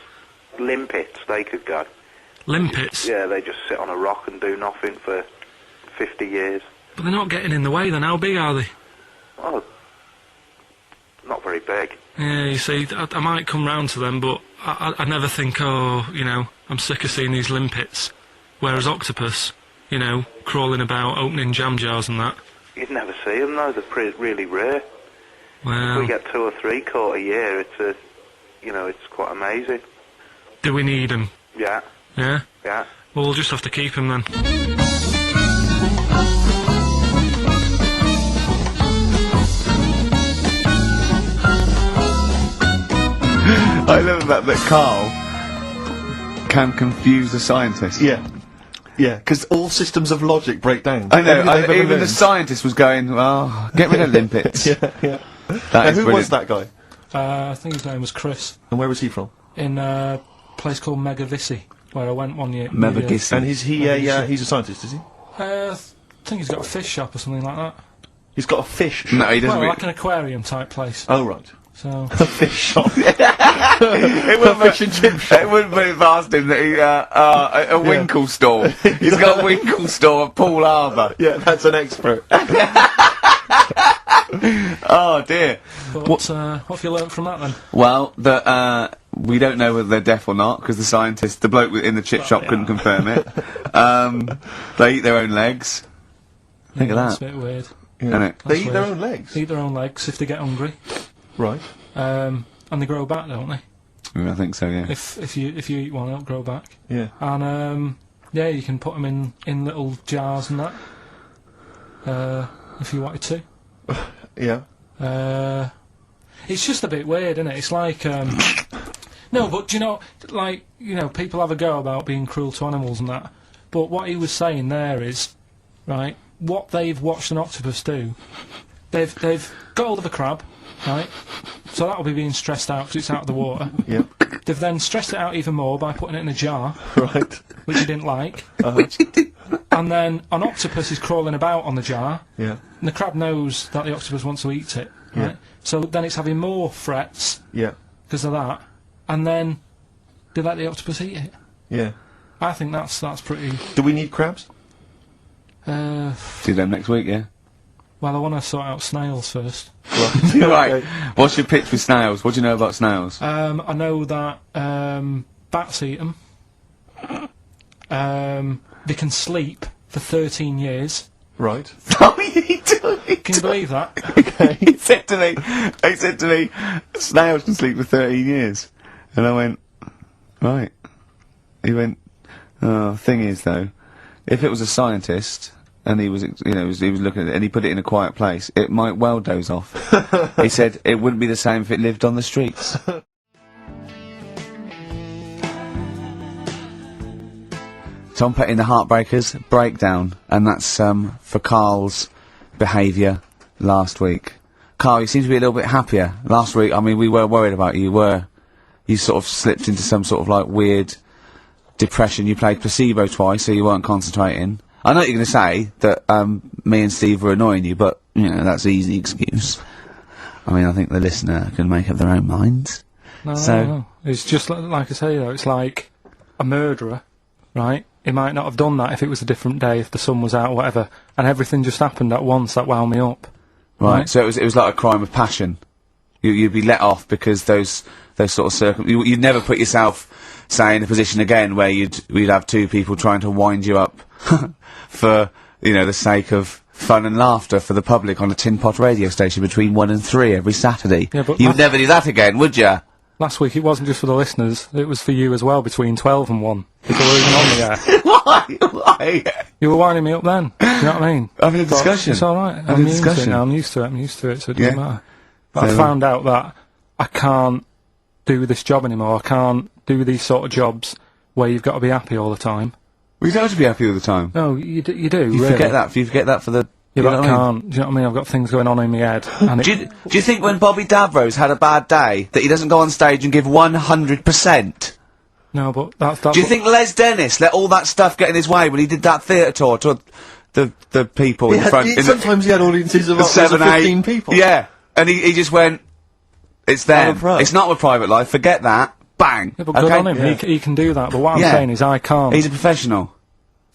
Limpets, they could go. Limpets? Yeah, they just sit on a rock and do nothing for 50 years. But they're not getting in the way then, how big are they? Oh, not very big. Yeah, you see, I might come round to them, but I never think, oh, you know, I'm sick of seeing these limpets. Whereas octopus, you know, crawling about, opening jam jars and that. You'd never see them though, they're really rare. Well, We get 2 or 3 caught a year, it's quite amazing. do we need them? Yeah, Yeah? yeah. Well, we'll just have to keep them then. I love that Carl can confuse a scientist. Yeah. Yeah, because all systems of logic break down. I know. Everything they've ever Even the learned. scientist was going, well, get rid of limpets. Yeah, yeah. That Now, is who brilliant. was that guy? I think his name was Chris, And where was he from? in a place called Megavissi, where I went one year. Megavissi. And he's a scientist, is he? I think he's got a fish shop or something like that. He's got a fish shop. No, he doesn't. Well, really- like an aquarium type place. Oh, right. So, A fish shop. It wouldn't fish and chip shop. It wouldn't be past him that he, a winkle store. He's got a winkle store at Poole Harbour. Yeah, that's an expert. Oh dear. but what have you learnt from that then? Well, that we don't know whether they're deaf or not because the scientist, the bloke in the chip shop, couldn't confirm it. They eat their own legs. Think of That's that. a bit weird. Innit? They eat their weird. own legs. They eat their own legs if they get hungry, Right. and they grow back, don't they? I think so. Yeah. If you eat one, it'll grow back. Yeah. And yeah, you can put them in little jars and that. If you wanted to. Yeah. It's just a bit weird, isn't it? It's like no, but do you know, like, you know, people have a go about being cruel to animals and that. But what he was saying there is, right, what they've watched an octopus do, they've got hold of a crab, right? So that'll be being stressed out because it's out of the water. Yeah. They've then stressed it out even more by putting it in a jar, Right. which he didn't like. Uh-huh. And then an octopus is crawling about on the jar, Yeah. and the crab knows that the octopus wants to eat it, right? Yeah. So then it's having more frets Yeah. because of that, and then they let the octopus eat it. Yeah. I think that's pretty. Do we need crabs? See them next week. Yeah. Well, I want to sort out snails first. Right. Okay. What's your pitch with snails? What do you know about snails? I know that bats eat them. They can sleep for 13 years. Right. Oh, you do. Can you believe that? He said to me, snails can sleep for 13 years. And I went, right. He went, oh, thing is though, if it was a scientist, and he was, you know, he was looking at it, and he put it in a quiet place, it might well doze off. He said it wouldn't be the same if it lived on the streets. Tom Petty and the Heartbreakers, Breakdown, and that's for Karl's behaviour last week. Karl, you seem to be a little bit happier. Last week, I mean, we were worried about you. You sort of slipped into some sort of like weird depression. You played placebo twice, so you weren't concentrating. I know you're going to say that me and Steve were annoying you, but, you know, that's an easy excuse. I mean, I think the listener can make up their own minds. No, So- no. It's just like I say, though, it's like a murderer, right? He might not have done that if it was a different day, if the sun was out or whatever, and everything just happened at once that wound me up. Right. So it was like a crime of passion. You'd be let off because those sort of you'd never put yourself, say, in a position again where we'd have two people trying to wind you up for, you know, the sake of fun and laughter for the public on a tin pot radio station between 1 and 3 every Saturday. Yeah, but You'd never do that again, would you? Last week it wasn't just for the listeners, it was for you as well, between 12 and 1, before we were even on the air. Why? You were winding me up then, do you know what I mean? Having a discussion. It's alright, Having I'm a used to it discussion. now, I'm used to it, so it doesn't Yeah. matter. But I So- found out that I can't do this job anymore, I can't do these sort of jobs where you've got to be happy all the time. We don't have to be happy all the time. No, you do, You really. forget that. You forget that for the. Yeah, you but know I what I mean? can't, do you know what I mean? I've got things going on in my head, and Do you think when Bobby Davrose had a bad day that he doesn't go on stage and give 100%? no, but that's Do you think Les Dennis let all that stuff get in his way when he did that theatre tour to the people in front? in Sometimes he had audiences of the upwards of 7, 8 15 people. Yeah, and he just went, it's them. of right. It's not with private life. Forget that. Bang. Yeah, but good on him, Yeah. he can do that, but what I'm Yeah. saying is I can't. He's a professional.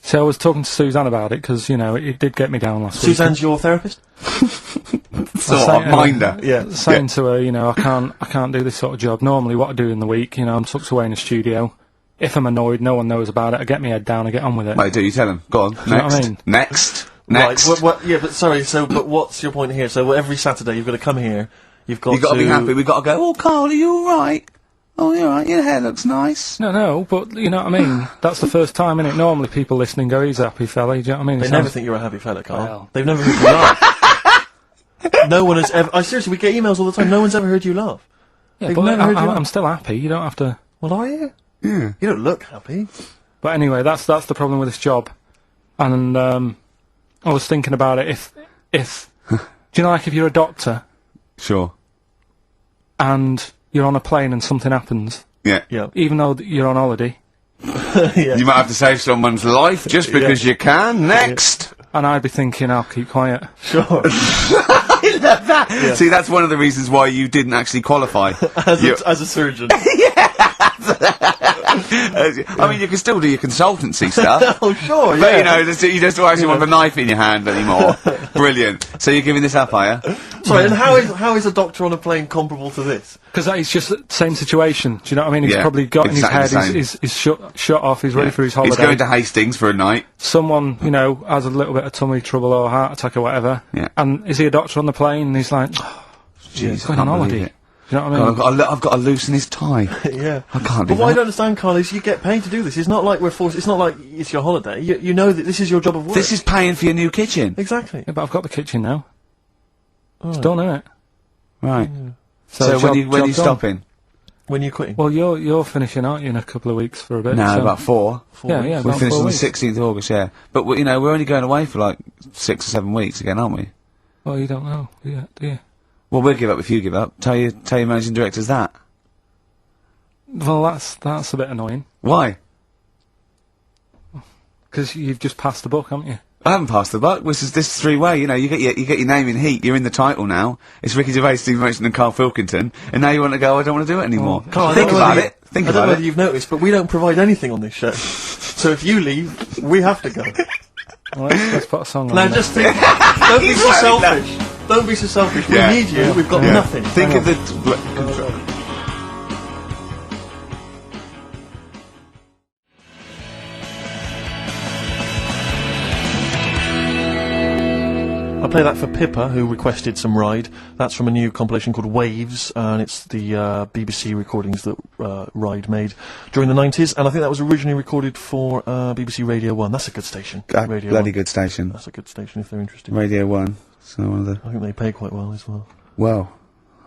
So I was talking to Suzanne about it, because, you know, it did get me down last week. Suzanne's your therapist? Sort saying, of minder. Yeah. Saying to her, you know, I can't do this sort of job. Normally what I do in the week, you know, I'm tucked away in a studio. If I'm annoyed, no one knows about it, I get my head down, I get on with it. Wait, do you tell him? Go on. you know Next. what I mean? Next. Next. Right, yeah, but sorry, but what's your point here? So every Saturday you've got to come here, you've got You've got to be happy. We've got to go, oh, Karl, are you alright? Oh, you're alright. Your hair looks nice. No, but, you know what I mean? That's the first time, innit? Normally people listening go, he's a happy fella, do you know what I mean? They It never sounds- think you're a happy fella, Karl. Well. They've never heard you laugh. No one has ever... seriously, we get emails all the time, no one's ever heard you laugh. Yeah, They've but never heard you I'm laugh. still happy, you don't have to... Well, are you? Yeah. You don't look happy. But anyway, that's the problem with this job. And I was thinking about it. If do you know, like if you're a doctor Sure. and you're on a plane and something happens, Yeah. Yeah. even though you're on holiday, Yeah. You might have to save someone's life just because you can. Next. and I'd be thinking, I'll keep quiet. Sure. I love that. See, that's one of the reasons why you didn't actually qualify. as a surgeon. I mean, you can still do your consultancy stuff. Oh, sure, But, yeah. you know, you just don't actually want the knife in your hand anymore. Brilliant. So you're giving this up, are you? Sorry, and how is a doctor on a plane comparable to this? Because it's just the same situation. Do you know what I mean? He's Yeah, probably got exactly in his the head, same. he's shut off, he's ready for his holiday. He's going to Hastings for a night. Someone, you know, has a little bit of tummy trouble or heart attack or whatever. Yeah. And is he a doctor on the plane? And he's like, oh, Jeez, he's going on I can't believe holiday. it. Do you know what I mean? God, I've got to loosen his tie. Yeah. I can't do But what I that. don't understand, Carl, is you get paid to do this. It's not like we're forced. It's not like it's your holiday. You know that this is your job of work. This is paying for your new kitchen. Exactly. Yeah, but I've got the kitchen now. It's Alright. done, isn't it? Right. So job- when you job done. stopping? When you're quitting. Well, you're finishing, aren't you, in a couple of weeks for a bit? No, so- about 4. Yeah, weeks. yeah, We about finish 4 on the weeks. 16th of August, yeah. But, you know, we're only going away for like 6 or 7 weeks again, aren't we? Well, you don't know, do you? Well, we'll give up if you give up. Tell your managing directors that. Well, that's a bit annoying. Why? Because you've just passed the book, haven't you? I haven't passed the buck. This is 3-way. You know, you get your name in heat. You're in the title now. It's Ricky Gervais, Stephen Richardson, and Karl Pilkington. And now you want to go? I don't want to do it anymore. Carl, I Think don't know about whether it. Think I don't know about whether it. you've noticed, but we don't provide anything on this show. So if you leave, we have to go. Well, let's put a song on. Now then. just think. Don't be He's so right, selfish. Don't be so selfish. Yeah. We need you. We've got nothing. Think of the. I play that for Pippa, who requested some Ride. That's from a new compilation called Waves, and it's the BBC recordings that Ride made during the 90s, and I think that was originally recorded for BBC Radio 1. That's a good station. Radio Bloody 1. good station. That's a good station if they're interested. Radio 1. So one of the. I think they pay quite well as well. Well,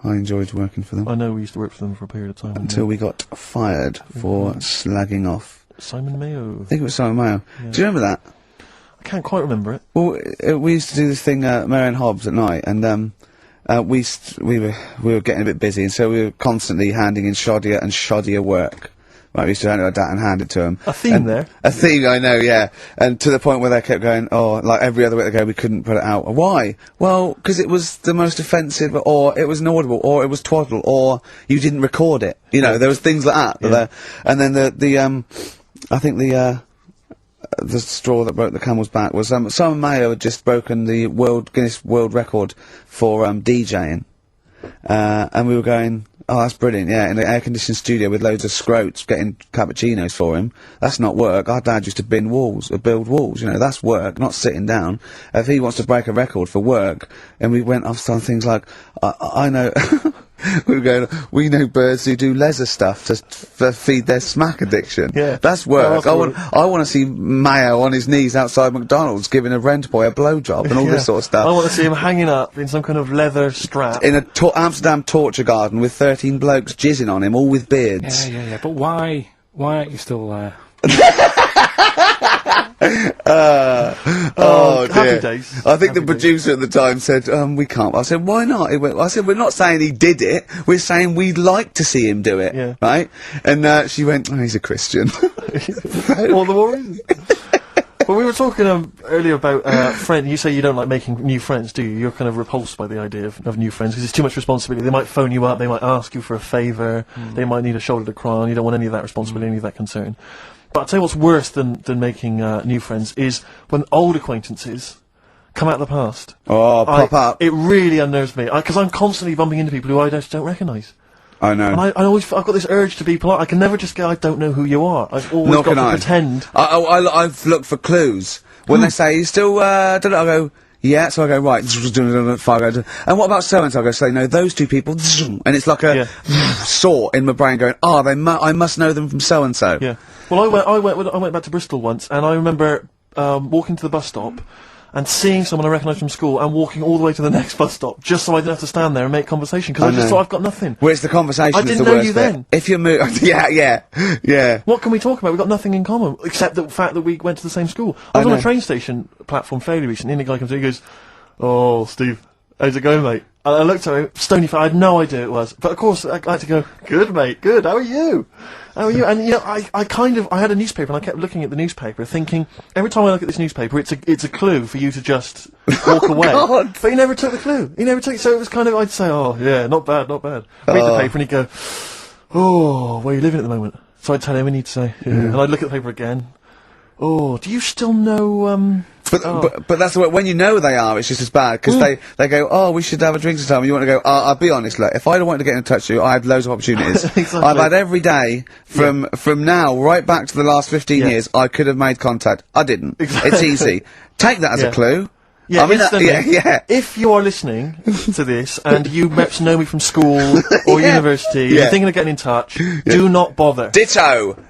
I enjoyed working for them I know we used to work for them for a period of time. until we got fired for slagging off. Simon Mayo. I think it was Simon Mayo. Do you remember that? I can't quite remember it. Well, we used to do this thing, Mary and Hobbs at night, and we were getting a bit busy, and so we were constantly handing in shoddier and shoddier work. Right, we used to hand it like that and hand it to them. A theme there. A theme, I know, yeah. And to the point where they kept going, oh, like every other week they go, we couldn't put it out. Why? Well, because it was the most offensive, or it was inaudible, or it was twaddle, or you didn't record it. You know, there was things like that. Yeah. And then I think the straw that broke the camel's back was Simon Mayo had just broken the Guinness World Record for DJing, and we were going, oh, that's brilliant, yeah, in an air-conditioned studio with loads of scrotes getting cappuccinos for him. That's not work. Our dad used to build walls, you know, that's work, not sitting down. If he wants to break a record for work, and we went off on things like, I know, we were going, we know birds who do leisure stuff to feed their smack addiction. Yeah. That's work. Oh, that's I want to see Mayo on his knees outside McDonald's giving a rent boy a blowjob and all this sort of stuff. I want to see him hanging up in some kind of leather strap. In a Amsterdam torture garden with 13 blokes jizzing on him, all with beards. Yeah. But why aren't you still there? Oh, happy dear. days. I think Happy the producer at the time said, we can't. I said, why not? He went, I said, we're not saying he did it. We're saying we'd like to see him do it. Yeah. Right? And she went, oh, he's a Christian. All the more reason. Well, we were talking earlier about friends. You say you don't like making new friends, do you? You're kind of repulsed by the idea of new friends because it's too much responsibility. They might phone you up, they might ask you for a favour, they might need a shoulder to cry on. You don't want any of that responsibility, any of that concern. But I'll tell you what's worse than making new friends is when old acquaintances come out of the past. Oh, pop up. It really unnerves me because I'm constantly bumping into people who I just don't recognise. I know. And I've got this urge to be polite. I can never just go, I don't know who you are. I've always Nor got can to I. pretend. I've looked for clues. When they say, you still, I go, yeah, so I go, right, and what about so-and-so? I go, say, no, those two people, and it's like a saw in my brain going, I must know them from so-and-so. Yeah. Well, I went back to Bristol once, and I remember walking to the bus stop, and seeing someone I recognised from school and walking all the way to the next bus stop just so I didn't have to stand there and make conversation because I just thought I've got nothing. Well, it's the conversation I that's didn't the know worst you bit. then. If you move, yeah. What can we talk about? We've got nothing in common except the fact that we went to the same school. I was on a train station platform fairly recently and the guy comes in and he goes, "Oh, Steve, how's it going, mate?" And I looked at him, stony face, I had no idea it was. But of course, I like to go, "Good, mate, good, how are you? How are you?" And, you know, I had a newspaper and I kept looking at the newspaper thinking, every time I look at this newspaper, it's a clue for you to just walk away. God. But he never took the clue. He never took it, so it was kind of, I'd say, "Oh, yeah, not bad, not bad." Read the paper and he'd go, "Oh, where are you living at the moment?" So I'd tell him and he'd say, "Yeah." And I'd look at the paper again. "Oh, do you still know, But that's the way, when you know they are, it's just as bad, because they go, "Oh, we should have a drink sometime," and you want to go, "I'll be honest, look, if I'd wanted to get in touch with you, I had loads of opportunities. Exactly. I've had every day, from now right back to the last 15 years, I could have made contact. I didn't. Exactly. It's easy. Take that as a clue." Yeah, I mean, instantly. yeah. If you are listening to this and you perhaps know me from school or university, you're thinking of getting in touch, do not bother. Ditto.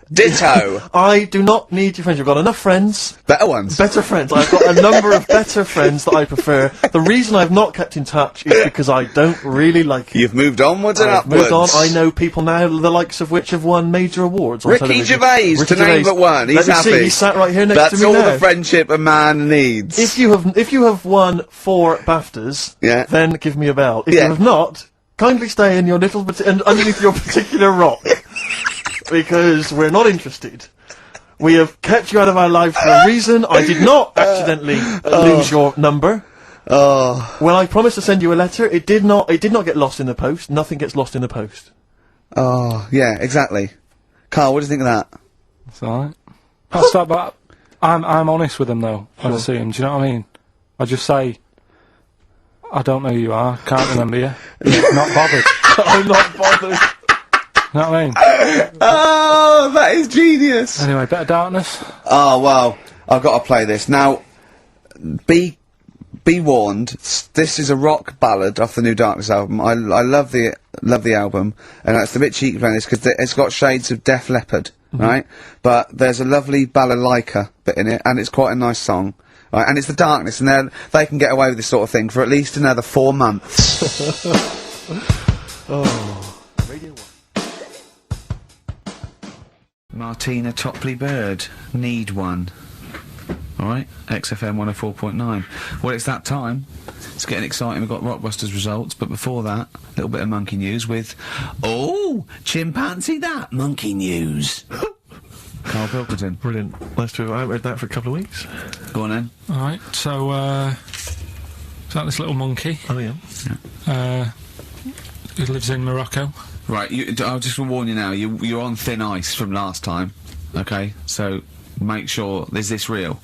I do not need your friends. You've got enough friends. Better ones. Better friends. I've got a number of better friends that I prefer. The reason I've not kept in touch is because I don't really like it. You've moved onwards and I've upwards. moved on. I know people now, the likes of which have won major awards on Ricky television. Gervais, to name but one. He's Let me happy. see, he's sat right here next That's to me all now. the friendship a man needs. If you have won 4 BAFTAs, then give me a bell. If you have not, kindly stay in your little and underneath your particular rock, because we're not interested. We have kept you out of our lives for a reason. I did not accidentally lose your number. When I promised to send you a letter, it did not get lost in the post. Nothing gets lost in the post. Oh, yeah, exactly. Carl, what do you think of that? It's alright. That's that, but I'm honest with them though, when I see them, do you know what I mean? I just say, "I don't know who you are, can't remember you, not bothered." I'm not bothered. You know what I mean? Oh, that is genius. Anyway, Bit of Darkness. Oh, well, I've got to play this. Now, be warned, this is a rock ballad off the new Darkness album. I love the album, and it's a bit cheeky playing this because it's got shades of Def Leppard, right? But there's a lovely balalaika bit in it, and it's quite a nice song. Right, and it's the Darkness, and they can get away with this sort of thing for at least another 4 months. Radio 1. Martina Topley Bird, Need One. Alright, XFM 104.9. Well, it's that time. It's getting exciting. We've got Rockbusters results, but before that, a little bit of monkey news with... Oh, chimpanzee that monkey news. Karl Pilkington. Brilliant. Nice to have. I haven't read that for a couple of weeks. Go on then. Alright, so, is that this little monkey? Oh, yeah. Who lives in Morocco. Right, I'll just warn you now, you're on thin ice from last time, okay? So, make sure, is this real?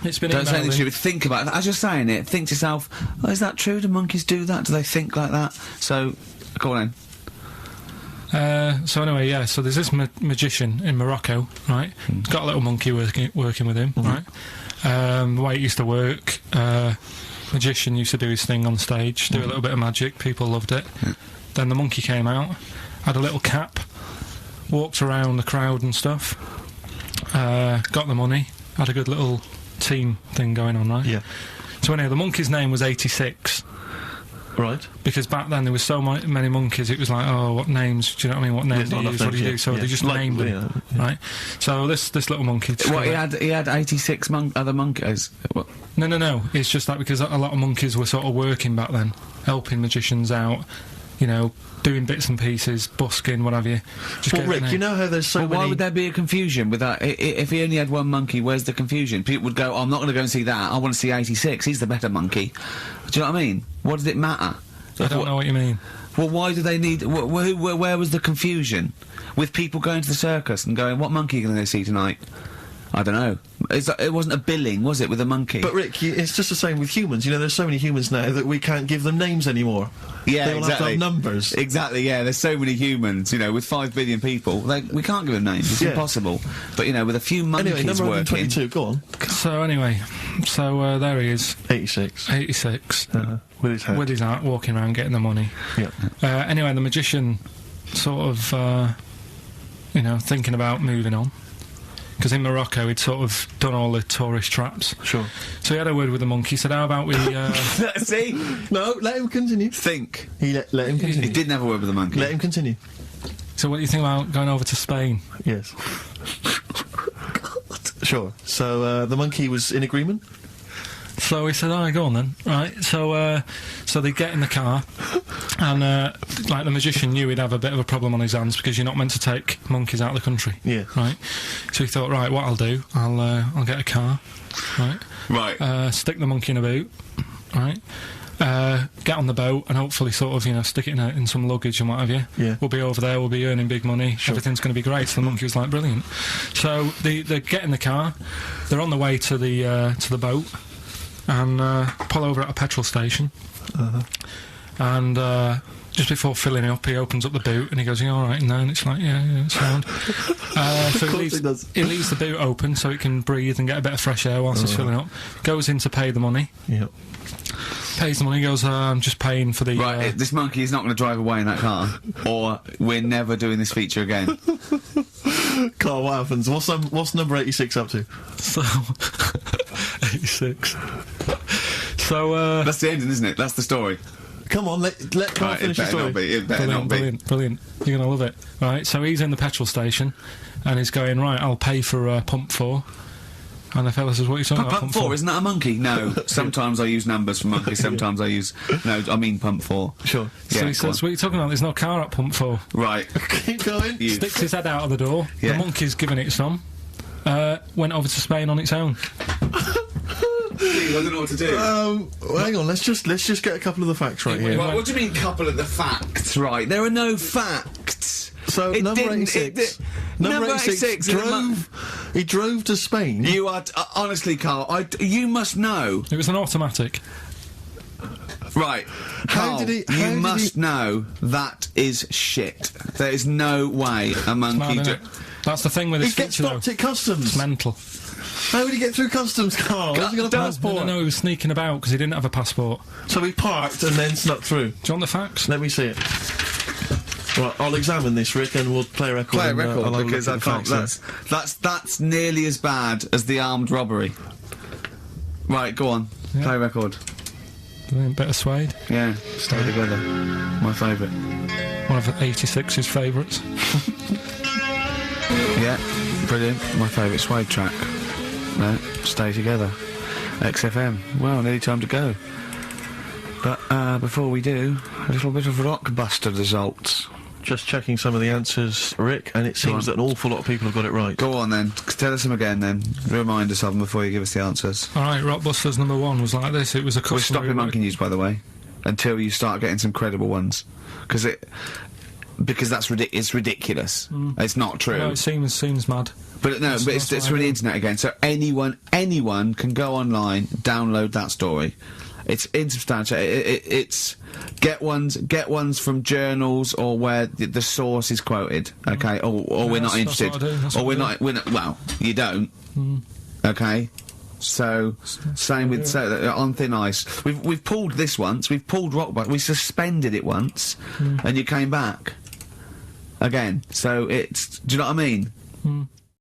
It's been Don't say anything emailed in. stupid, think about it. As you're saying it, think to yourself, oh, is that true? Do monkeys do that? Do they think like that? So, go on then. So anyway, yeah, so there's this magician in Morocco, right? He's got a little monkey working with him, right? The way it used to work, magician used to do his thing on stage, do a little bit of magic, people loved it. Then the monkey came out, had a little cap, walked around the crowd and stuff, got the money, had a good little team thing going on, right? Yeah. So anyway, the monkey's name was 86. Right. Because back then there was so many monkeys, it was like, oh, what names, do you know what I mean, what names do you use, what do you do, so they just named them, right? So this little monkey... What, he had 86 other monkeys? What? No, it's just that because a lot of monkeys were sort of working back then, helping magicians out, you know, doing bits and pieces, busking, what have you. Just Well, Rick, you know how there's so Well, many... why would there be a confusion with that? If he only had one monkey, where's the confusion? People would go, oh, I'm not going to go and see that, I want to see 86, he's the better monkey. Do you know what I mean? What does it matter? I don't know what you mean. Well, why do they need... where was the confusion? With people going to the circus and going, what monkey are you going to see tonight? I don't know. It wasn't a billing, was it, with a monkey? But Rick, it's just the same with humans. You know, there's so many humans now that we can't give them names anymore. Yeah, they all have to have numbers. Exactly, yeah. There's so many humans, you know, with 5 billion people. We can't give them names. It's impossible. But, you know, with a few monkeys anyway, number working... 122, go on. So anyway, there he is. 86. 86. With his hat. With his hat, walking around getting the money. Yeah. Anyway, the magician sort of, you know, thinking about moving on. because in Morocco he'd sort of done all the tourist traps. Sure. So he had a word with the monkey. He said, "How about we?" See? No, let him continue. Think. Let him continue. He didn't have a word with the monkey. Let him continue. So what do you think about going over to Spain? Yes. Sure. So the monkey was in agreement. So he said, "Alright, go on then." Right. So they get in the car, and like the magician knew he'd have a bit of a problem on his hands because you're not meant to take monkeys out of the country. Yeah. Right. So he thought, right, what I'll do, I'll get a car. Right. Right. Stick the monkey in a boot. Right. Get on the boat and hopefully sort of, stick it in some luggage and what have you. Yeah. We'll be over there, we'll be earning big money, everything's going to be great. So the monkey was like, brilliant. So they get in the car, they're on the way to the boat, and pull over at a petrol station. And just before filling it up, he opens up the boot and he goes, "You alright in there?" And it's like, yeah, it's sound. So he leaves the boot open so it can breathe and get a bit of fresh air whilst he's filling up. Goes in to pay the money. Yep. Pays the money, goes, "I'm just paying for the..." Right, this monkey is not going to drive away in that car, or we're never doing this feature again. Carl, what happens? What's number 86 up to? So... 86. So, That's the ending, isn't it? That's the story. Come on, let Carl finish the story. It better not be. Brilliant. You're going to love it. Right, so he's in the petrol station, and he's going, "Right, I'll pay for pump 4. And the fella says, "What are you talking about? Pump 4, isn't that a monkey? No. Sometimes I use numbers for monkeys, sometimes I use... No, I mean pump 4. Sure. So he says, "What are you talking about? There's no car at pump 4. Right. Keep going. Sticks his head out of the door. Yeah. The monkey's giving it some. Went over to Spain on its own. I don't know what to do. Hang on, let's just get a couple of the facts right here. Right, what do you mean, couple of the facts? Right, there are no facts. So It number didn't- 86. Number 86 He drove to Spain. You are honestly, Carl. You must know. It was an automatic. Right, Carl, you must know that is shit. There is no way a monkey. Mad, innit? That's the thing with He this gets feature, stopped though. at customs. It's mental. How would he get through customs, Carl? Has he got a passport? No, he was sneaking about because he didn't have a passport. So he parked and then snuck through. Do you want the facts? Let me see it. Right, I'll examine this, Rick, and we'll play a record. Play a and, record I'll have a because look I at the can't. facts That's nearly as bad as the armed robbery. Right, go on. Yeah. Play a record. Brilliant. Bit of suede. Yeah, stay together. My favourite. One of 86's favourites. Yeah, brilliant. My favourite suede track. No, stay together. XFM. Well, nearly time to go. But before we do, a little bit of Rockbuster results. Just checking some of the answers, Rick, and it seems that an awful lot of people have got it right. Go on then. Tell us them again then. Remind us of them before you give us the answers. Alright, Rockbusters number 1 was like this. It was a We're customer... stopping monkey news, by the way, until you start getting some credible ones. Because that's it's ridiculous. It's not true. No, it seems mad. But no, but it's through the internet again. So anyone can go online, download that story. It's insubstantial. It's get ones from journals or where the source is quoted. Okay, or we're not that's interested. what I do, that's Or what we're I do. not. Well, you don't. Okay. So same with on thin ice. We've pulled this once. We've pulled Rockbuster. We suspended it once, and you came back again. So it's. Do you know what I mean?